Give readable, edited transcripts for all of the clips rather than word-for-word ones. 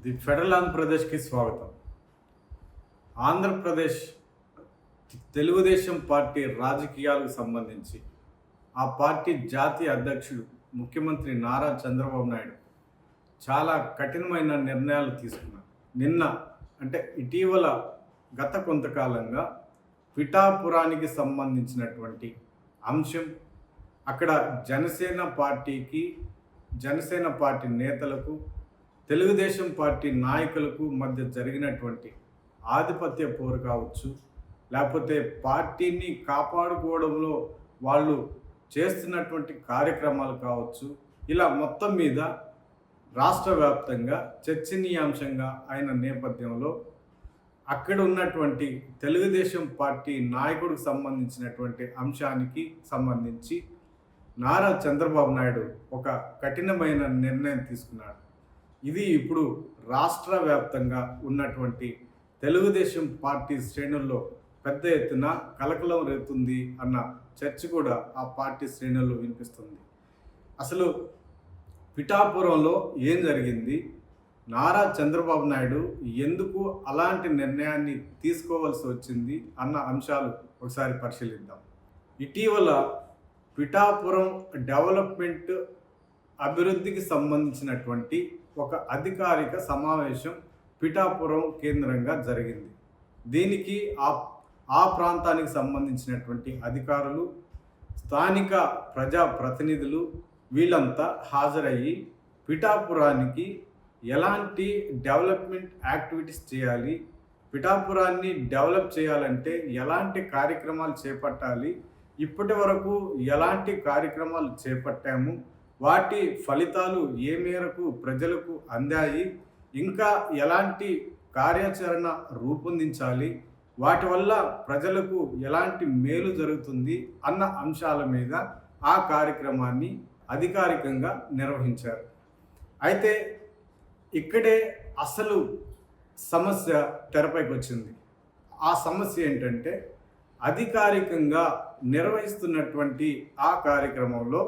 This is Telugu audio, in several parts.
ది ఫెడరల్ ఆంధ్రప్రదేశ్కి స్వాగతం. ఆంధ్రప్రదేశ్ తెలుగుదేశం పార్టీ రాజకీయాలకు సంబంధించి ఆ పార్టీ జాతీయ అధ్యక్షుడు ముఖ్యమంత్రి నారా చంద్రబాబు నాయుడు చాలా కఠినమైన నిర్ణయాలు తీసుకున్నారు. నిన్న అంటే ఇటీవల గత కొంతకాలంగా పిఠాపురానికి సంబంధించినటువంటి అంశం అక్కడ జనసేన పార్టీ నేతలకు తెలుగుదేశం పార్టీ నాయకులకు మధ్య జరిగినటువంటి ఆధిపత్య పోరు కావచ్చు, లేకపోతే పార్టీని కాపాడుకోవడంలో వాళ్ళు చేస్తున్నటువంటి కార్యక్రమాలు కావచ్చు, ఇలా మొత్తం మీద రాష్ట్ర వ్యాప్తంగా చర్చనీయాంశంగా అయిన నేపథ్యంలో అక్కడ ఉన్నటువంటి తెలుగుదేశం పార్టీ నాయకుడికి సంబంధించినటువంటి అంశానికి సంబంధించి నారా చంద్రబాబు నాయుడు ఒక కఠినమైన నిర్ణయం తీసుకున్నాడు. ఇది ఇప్పుడు రాష్ట్ర వ్యాప్తంగా ఉన్నటువంటి తెలుగుదేశం పార్టీ శ్రేణుల్లో పెద్ద ఎత్తున కలకలం రేపుతుంది అన్న చర్చ కూడా ఆ పార్టీ శ్రేణుల్లో వినిపిస్తుంది. అసలు పిఠాపురంలో ఏం జరిగింది, నారా చంద్రబాబు నాయుడు ఎందుకు అలాంటి నిర్ణయాన్ని తీసుకోవాల్సి వచ్చింది అన్న అంశాలు ఒకసారి పరిశీలిద్దాం. ఇటీవల పిఠాపురం డెవలప్మెంట్ అభివృద్ధికి సంబంధించినటువంటి ఒక అధికారిక సమావేశం పిఠాపురం కేంద్రంగా జరిగింది. దీనికి ఆ ప్రాంతానికి సంబంధించినటువంటి అధికారులు, స్థానిక ప్రజాప్రతినిధులు వీళ్ళంతా హాజరయ్యి పిఠాపురానికి ఎలాంటి డెవలప్మెంట్ యాక్టివిటీస్ చేయాలి, పిఠాపురాన్ని డెవలప్ చేయాలంటే ఎలాంటి కార్యక్రమాలు చేపట్టాలి, ఇప్పటి వరకు ఎలాంటి కార్యక్రమాలు చేపట్టాము, వాటి ఫలితాలు ఏ మేరకు ప్రజలకు అందాయి, ఇంకా ఎలాంటి కార్యాచరణ రూపొందించాలి, వాటి వల్ల ప్రజలకు ఎలాంటి మేలు జరుగుతుంది అన్న అంశాల మీద ఆ కార్యక్రమాన్ని అధికారికంగా నిర్వహించారు. అయితే ఇక్కడే అసలు సమస్య తెరపైకి వచ్చింది. ఆ సమస్య ఏంటంటే అధికారికంగా నిర్వహిస్తున్నటువంటి ఆ కార్యక్రమంలో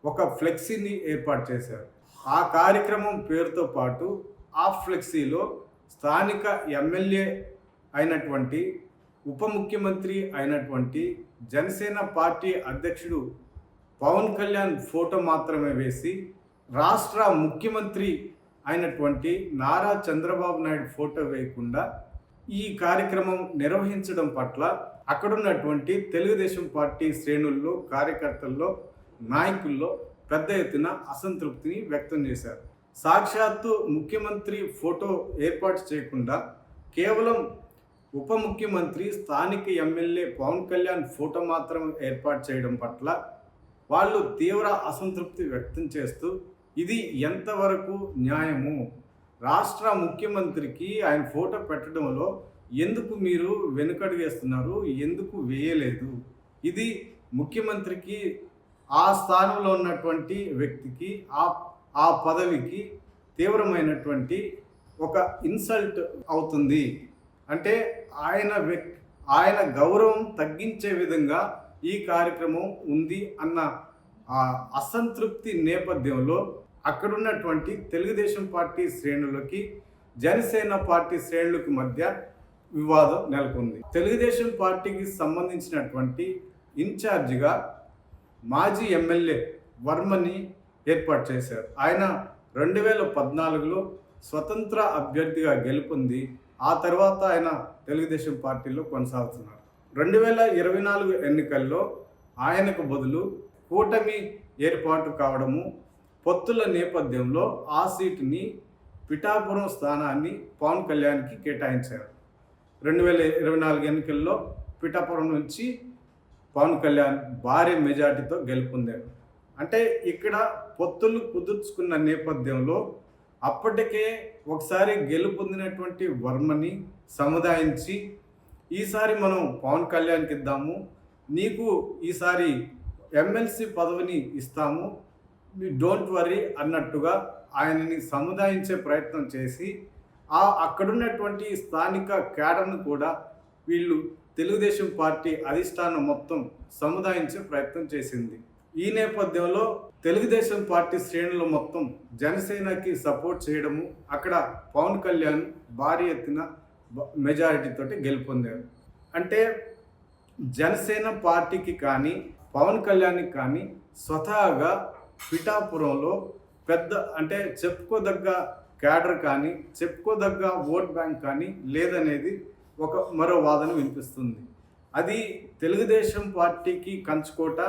ఒక ఫ్లెక్సీని ఏర్పాటు చేశారు. ఆ కార్యక్రమం పేరుతో పాటు ఆ ఫ్లెక్సీలో స్థానిక ఎమ్మెల్యే అయినటువంటి ఉప ముఖ్యమంత్రి అయినటువంటి జనసేన పార్టీ అధ్యక్షుడు పవన్ కళ్యాణ్ ఫోటో మాత్రమే వేసి రాష్ట్ర ముఖ్యమంత్రి అయినటువంటి నారా చంద్రబాబు నాయుడు ఫోటో వేయకుండా ఈ కార్యక్రమం నిర్వహించడం పట్ల అక్కడున్నటువంటి తెలుగుదేశం పార్టీ శ్రేణుల్లో, కార్యకర్తల్లో, నాయకుల్లో పెద్ద ఎత్తున అసంతృప్తిని వ్యక్తం చేశారు. సాక్షాత్తు ముఖ్యమంత్రి ఫోటో ఏర్పాటు చేయకుండా కేవలం ఉప ముఖ్యమంత్రి, స్థానిక ఎమ్మెల్యే పవన్ కళ్యాణ్ ఫోటో మాత్రం ఏర్పాటు చేయడం పట్ల వాళ్ళు తీవ్ర అసంతృప్తి వ్యక్తం చేస్తూ ఇది ఎంతవరకు న్యాయము, రాష్ట్ర ముఖ్యమంత్రికి ఆయన ఫోటో పెట్టడంలో ఎందుకు మీరు వెనుకడుగేస్తున్నారు, ఎందుకు వేయలేదు, ఇది ముఖ్యమంత్రికి ఆ స్థానంలో ఉన్నటువంటి వ్యక్తికి ఆ పదవికి తీవ్రమైనటువంటి ఒక ఇన్సల్ట్ అవుతుంది, అంటే ఆయన గౌరవం తగ్గించే విధంగా ఈ కార్యక్రమం ఉంది అన్న అసంతృప్తి నేపథ్యంలో అక్కడున్నటువంటి తెలుగుదేశం పార్టీ శ్రేణులకి, జనసేన పార్టీ శ్రేణులకి మధ్య వివాదం నెలకొంది. తెలుగుదేశం పార్టీకి సంబంధించినటువంటి ఇన్ఛార్జిగా మాజీ ఎమ్మెల్యే వర్మని ఏర్పాటు చేశారు. ఆయన 2014లో స్వతంత్ర అభ్యర్థిగా గెలుపొంది ఆ తర్వాత ఆయన తెలుగుదేశం పార్టీలో కొనసాగుతున్నారు. 2024 ఎన్నికల్లో ఆయనకు బదులు కూటమి ఏర్పాటు కావడము, పొత్తుల నేపథ్యంలో ఆ సీటుని పిఠాపురం స్థానాన్ని పవన్ కళ్యాణ్కి కేటాయించారు. 2024 ఎన్నికల్లో పిఠాపురం నుంచి పవన్ కళ్యాణ్ భారీ మెజార్టీతో గెలుపొందారు. అంటే ఇక్కడ పొత్తులు కుదుర్చుకున్న నేపథ్యంలో అప్పటికే ఒకసారి గెలుపొందినటువంటి వర్మని సముదాయించి ఈసారి మనం పవన్ కళ్యాణ్కి ఇద్దాము, నీకు ఈసారి ఎమ్మెల్సీ పదవిని ఇస్తాము, డోంట్ వరీ అన్నట్టుగా ఆయనని సముదాయించే ప్రయత్నం చేసి అక్కడున్నటువంటి స్థానిక క్యాడర్ను కూడా వీళ్ళు తెలుగుదేశం పార్టీ అధిష్టానం మొత్తం సముదాయించే ప్రయత్నం చేసింది. ఈ నేపథ్యంలో తెలుగుదేశం పార్టీ శ్రేణులు మొత్తం జనసేనకి సపోర్ట్ చేయడము, అక్కడ పవన్ కళ్యాణ్ భారీ ఎత్తున మెజారిటీతోటి గెలుపొందారు. అంటే జనసేన పార్టీకి కానీ పవన్ కళ్యాణ్కి కానీ స్వతహాగా పిఠాపురంలో పెద్ద అంటే చెప్పుకోదగ్గ క్యాడర్ కానీ చెప్పుకోదగ్గ ఓట్ బ్యాంక్ కానీ లేదనేది మరో వాదన వినిపిస్తుంది. అది తెలుగుదేశం పార్టీకి కంచుకోట,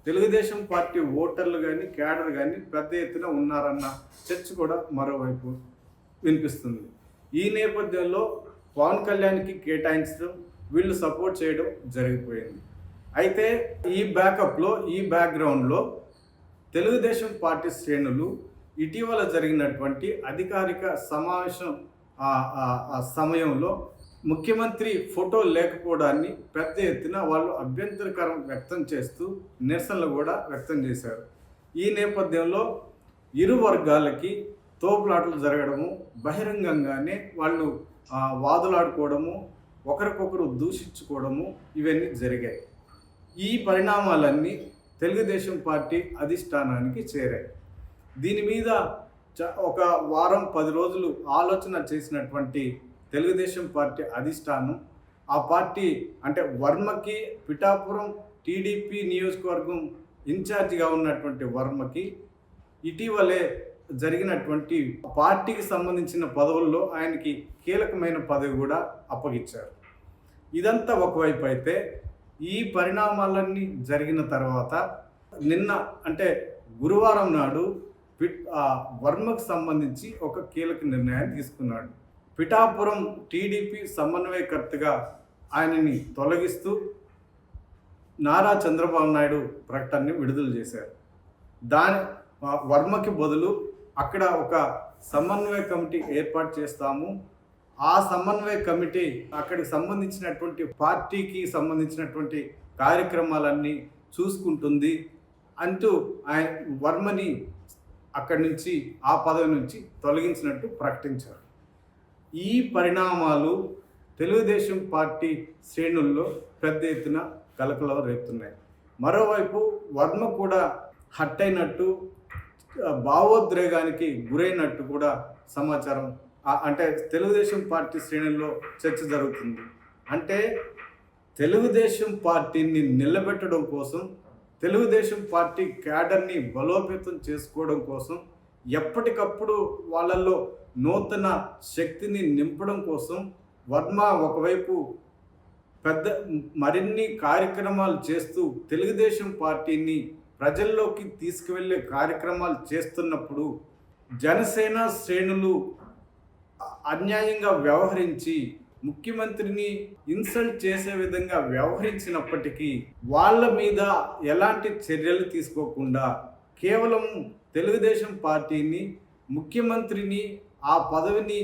తెలుగుదేశం పార్టీ ఓటర్లు కానీ క్యాడర్ కానీ పెద్ద ఎత్తున ఉన్నారన్న చర్చ కూడా మరోవైపు వినిపిస్తుంది. ఈ నేపథ్యంలో పవన్ కళ్యాణ్కి కేటాయించడం, వీళ్ళు సపోర్ట్ చేయడం జరిగిపోయింది. అయితే ఈ బ్యాకప్లో ఈ బ్యాక్గ్రౌండ్లో తెలుగుదేశం పార్టీ శ్రేణులు ఇటీవల జరిగినటువంటి అధికారిక సమావేశం సమయంలో ముఖ్యమంత్రి ఫోటో లేకపోవడాన్ని పెద్ద ఎత్తున వాళ్ళు అభ్యంతరకరం వ్యక్తం చేస్తూ నిరసనలు కూడా వ్యక్తం చేశారు. ఈ నేపథ్యంలో ఇరు వర్గాలకి తోపులాటలు జరగడము, బహిరంగంగానే వాళ్ళు వాదులాడుకోవడము, ఒకరికొకరు దూషించుకోవడము ఇవన్నీ జరిగాయి. ఈ పరిణామాలన్నీ తెలుగుదేశం పార్టీ అధిష్టానానికి చేరాయి. దీని మీద ఒక వారం 10 రోజులు ఆలోచన చేసినటువంటి తెలుగుదేశం పార్టీ అధిష్టానం ఆ పార్టీ అంటే వర్మకి పిఠాపురం టీడీపీ నియోజకవర్గం ఇన్ఛార్జిగా ఉన్నటువంటి వర్మకి ఇటీవలే జరిగినటువంటి పార్టీకి సంబంధించిన పదవుల్లో ఆయనకి కీలకమైన పదవి కూడా అప్పగించారు. ఇదంతా ఒకవైపు అయితే ఈ పరిణామాలన్నీ జరిగిన తర్వాత నిన్న అంటే గురువారం నాడు వర్మకు సంబంధించి ఒక కీలక నిర్ణయాన్ని తీసుకున్నాడు. పిఠాపురం టీడీపీ సమన్వయకర్తగా ఆయనని తొలగిస్తూ నారా చంద్రబాబు నాయుడు ప్రకటనని విడుదల చేశారు. వర్మకి బదులు అక్కడ ఒక సమన్వయ కమిటీ ఏర్పాటు చేస్తాము, ఆ సమన్వయ కమిటీ అక్కడికి సంబంధించినటువంటి పార్టీకి సంబంధించినటువంటి కార్యక్రమాలన్నీ చూసుకుంటుంది అంటూ ఆయన వర్మని అక్కడి నుంచి ఆ పదవి నుంచి తొలగించినట్టు ప్రకటించారు. ఈ పరిణామాలు తెలుగుదేశం పార్టీ శ్రేణుల్లో పెద్ద ఎత్తున కలకలం రేపుతున్నాయి. మరోవైపు వర్మ కూడా హట్ అయినట్టు, భావోద్రేగానికి గురైనట్టు కూడా సమాచారం అంటే తెలుగుదేశం పార్టీ శ్రేణుల్లో చర్చ జరుగుతుంది. అంటే తెలుగుదేశం పార్టీని నిలబెట్టడం కోసం, తెలుగుదేశం పార్టీ క్యాడర్ని బలోపేతం చేసుకోవడం కోసం, ఎప్పటికప్పుడు వాళ్ళల్లో నూతన శక్తిని నింపడం కోసం వర్మ ఒకవైపు మరిన్ని కార్యక్రమాలు చేస్తూ తెలుగుదేశం పార్టీని ప్రజల్లోకి తీసుకువెళ్ళే కార్యక్రమాలు చేస్తున్నప్పుడు జనసేన శ్రేణులు అన్యాయంగా వ్యవహరించి ముఖ్యమంత్రిని ఇన్సల్ట్ చేసే విధంగా వ్యవహరించినప్పటికీ వాళ్ళ మీద ఎలాంటి చర్యలు తీసుకోకుండా కేవలం తెలుగుదేశం పార్టీని, ముఖ్యమంత్రిని, ఆ పదవిని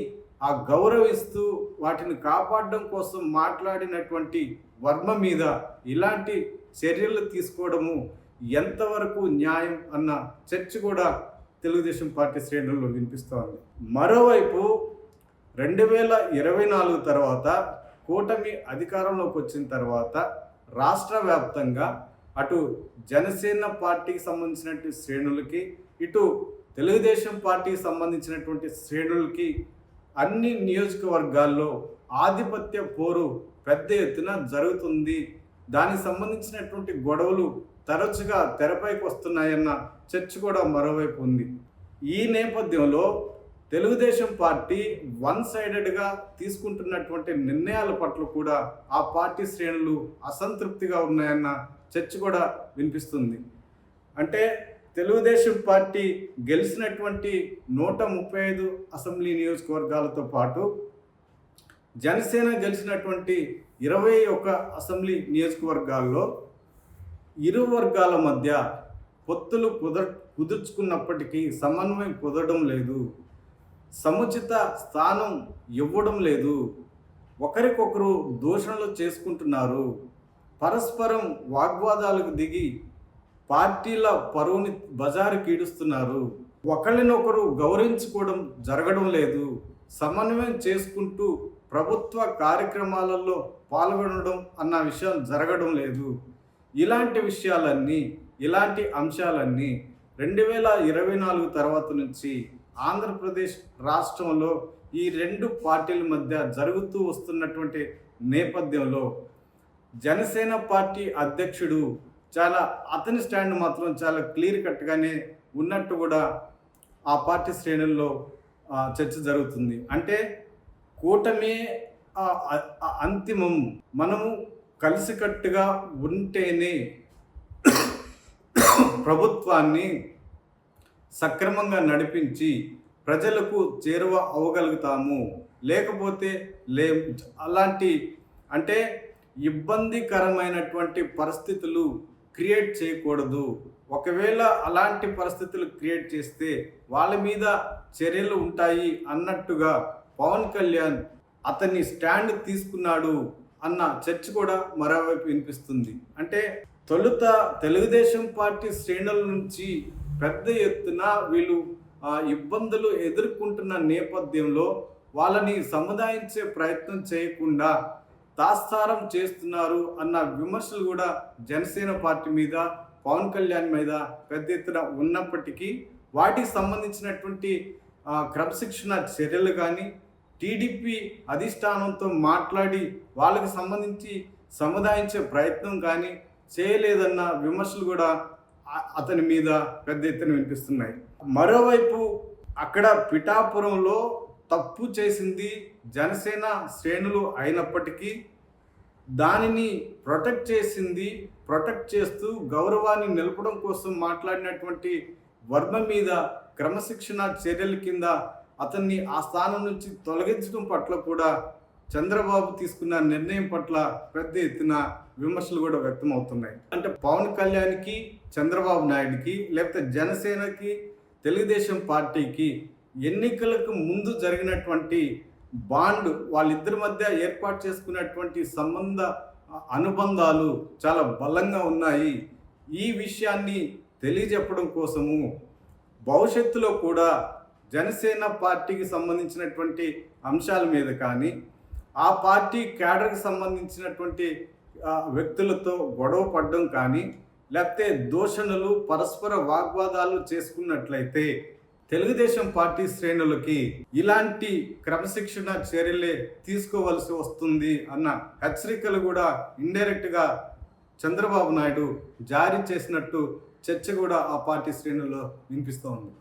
గౌరవిస్తూ వాటిని కాపాడడం కోసం మాట్లాడినటువంటి వర్మ మీద ఇలాంటి చర్యలు తీసుకోవడము ఎంతవరకు న్యాయం అన్న చర్చ కూడా తెలుగుదేశం పార్టీ శ్రేణుల్లో వినిపిస్తోంది. మరోవైపు 2024 తర్వాత కూటమి అధికారంలోకి వచ్చిన తర్వాత రాష్ట్ర వ్యాప్తంగా అటు జనసేన పార్టీకి సంబంధించినటువంటి శ్రేణులకి, ఇటు తెలుగుదేశం పార్టీకి సంబంధించినటువంటి శ్రేణులకి అన్ని నియోజకవర్గాల్లో ఆధిపత్య పోరు పెద్ద ఎత్తున జరుగుతుంది. దానికి సంబంధించినటువంటి గొడవలు తరచుగా తెరపైకి వస్తున్నాయన్న చర్చ కూడా మరోవైపు ఉంది. ఈ నేపథ్యంలో తెలుగుదేశం పార్టీ వన్ సైడెడ్గా తీసుకుంటున్నటువంటి నిర్ణయాల పట్ల కూడా ఆ పార్టీ శ్రేణులు అసంతృప్తిగా ఉన్నాయన్న చర్చ కూడా వినిపిస్తుంది. అంటే తెలుగుదేశం పార్టీ గెలిచినటువంటి 135 అసెంబ్లీ నియోజకవర్గాలతో పాటు జనసేన గెలిచినటువంటి 21 అసెంబ్లీ నియోజకవర్గాల్లో ఇరు వర్గాల మధ్య పొత్తులు కుదుర్చుకున్నప్పటికీ సమన్వయం కుదరడం లేదు, సముచిత స్థానం ఇవ్వడం లేదు, ఒకరికొకరు దూషణలు చేసుకుంటున్నారు, పరస్పరం వాగ్వాదాలకు దిగి పార్టీల పరువుని బజారు కీడుస్తున్నారు, ఒకరినొకరు గౌరవించుకోవడం జరగడం లేదు, సమన్వయం చేసుకుంటూ ప్రభుత్వ కార్యక్రమాలలో పాల్గొనడం అన్న విషయం జరగడం లేదు. ఇలాంటి విషయాలన్నీ ఇలాంటి అంశాలన్నీ 2024 తర్వాత నుంచి ఆంధ్రప్రదేశ్ రాష్ట్రంలో ఈ రెండు పార్టీల మధ్య జరుగుతూ వస్తున్నటువంటి నేపథ్యంలో జనసేన పార్టీ అధ్యక్షుడు అతని స్టాండ్ మాత్రం చాలా క్లియర్ కట్గానే ఉన్నట్టు కూడా ఆ పార్టీ శ్రేణుల్లో చర్చ జరుగుతుంది. అంటే కూటమి అంతిమం, మనము కలిసికట్టుగా ఉంటేనే ప్రభుత్వాన్ని సక్రమంగా నడిపించి ప్రజలకు చేరువ అవ్వగలుగుతాము, లేకపోతే అలాంటి అంటే ఇబ్బందికరమైనటువంటి పరిస్థితులు క్రియేట్ చేయకూడదు. ఒకవేళ అలాంటి పరిస్థితులు క్రియేట్ చేస్తే వాళ్ళ మీద చర్యలు ఉంటాయి అన్నట్టుగా పవన్ కళ్యాణ్ అతన్ని స్టాండ్ తీసుకున్నాడు అన్న చర్చ కూడా మరోవైపు వినిపిస్తుంది. అంటే తొలుత తెలుగుదేశం పార్టీ శ్రేణుల నుంచి పెద్ద ఎత్తున వీళ్ళు ఇబ్బందులు ఎదుర్కొంటున్న నేపథ్యంలో వాళ్ళని సముదాయించే ప్రయత్నం చేయకుండా తాత్సారం చేస్తున్నారు అన్న విమర్శలు కూడా జనసేన పార్టీ మీద, పవన్ కళ్యాణ్ మీద పెద్ద ఎత్తున ఉన్నప్పటికీ వాటికి సంబంధించినటువంటి క్రమశిక్షణ చర్యలు కానీ టీడీపీ అధిష్టానంతో మాట్లాడి వాళ్ళకి సంబంధించి సముదాయించే ప్రయత్నం కానీ చేయలేదన్న విమర్శలు కూడా అతని మీద పెద్ద ఎత్తున వినిపిస్తున్నాయి. మరోవైపు అక్కడ పిఠాపురంలో తప్పు చేసింది జనసేన శ్రేణులు అయినప్పటికీ దానిని ప్రొటెక్ట్ చేస్తూ గౌరవాన్ని నిలపడం కోసం మాట్లాడినటువంటి వర్మ మీద క్రమశిక్షణ చర్యల కింద అతన్ని ఆ స్థానం నుంచి తొలగించడం పట్ల కూడా చంద్రబాబు తీసుకున్న నిర్ణయం పట్ల పెద్ద ఎత్తున విమర్శలు కూడా వ్యక్తం అవుతున్నాయి. అంటే పవన్ కళ్యాణ్కి, చంద్రబాబు నాయుడికి, లేకపోతే జనసేనకి, తెలుగుదేశం పార్టీకి ఎన్నికలకు ముందు జరిగినటువంటి బాండ్, వాళ్ళిద్దరి మధ్య ఏర్పాటు చేసుకున్నటువంటి అనుబంధాలు చాలా బలంగా ఉన్నాయి. ఈ విషయాన్ని తెలియజెప్పడం కోసము భవిష్యత్తులో కూడా జనసేన పార్టీకి సంబంధించినటువంటి అంశాల మీద కానీ, ఆ పార్టీ క్యాడర్కి సంబంధించినటువంటి వ్యక్తులతో గొడవ పడడం కానీ, లేకపోతే దూషణలు, పరస్పర వాగ్వాదాలు చేసుకున్నట్లయితే తెలుగుదేశం పార్టీ శ్రేణులకి ఇలాంటి క్రమశిక్షణ చర్యలే తీసుకోవాల్సి వస్తుంది అన్న హెచ్చరికలు కూడా ఇండైరెక్ట్గా చంద్రబాబు నాయుడు జారీ చేసినట్టు చర్చ కూడా ఆ పార్టీ శ్రేణుల్లో వినిపిస్తూ ఉంది.